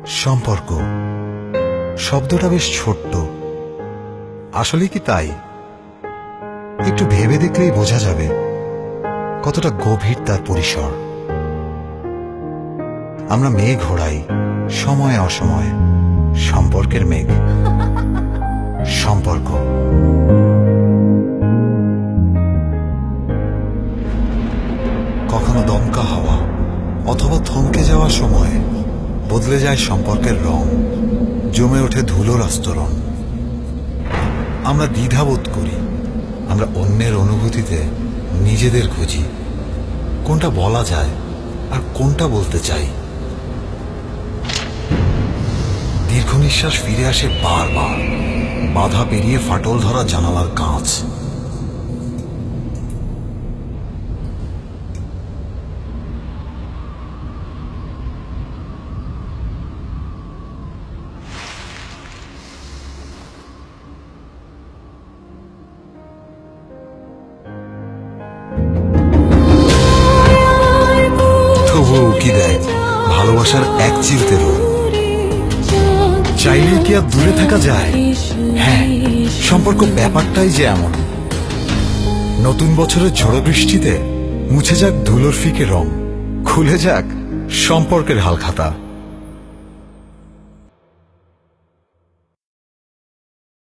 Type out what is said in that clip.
সম্পর্ক শব্দটা বেশ ছোট্ট, আসলে কি তাই? একটু ভেবে দেখলেই বোঝা যাবে কতটা গভীর তার পরিসর। আমরা মেঘ ঘোড়াই সময়ে অসময়ে, সম্পর্কের মেঘ। সম্পর্ক কখনো দমকা হাওয়া অথবা থমকে যাওয়ার সময় বদলে যায় সম্পর্কের রং, জমে ওঠে ধুলোর আস্তরণ। আমরা দ্বিধাবোধ করি, আমরা অন্যের অনুভূতিতে নিজেদের খুঁজি, কোনটা বলা যায় আর কোনটা বলতে চাই। দীর্ঘ নিঃশ্বাস ফিরে আসে বারবার, বাধা পেরিয়ে ফাটল ধরা জানালার কাঁচ। তবুও কি দেয় ভালোবাসার এক চিলতে রোগ। চাইলে কি আর দূরে থাকা যায়? হ্যাঁ, সম্পর্ক ব্যাপারটাই যে এমন। নতুন বছরের ঝড়ো বৃষ্টিতে মুছে যাক ধুলোর ফিকে রং, খুলে যাক সম্পর্কের হালখাতা।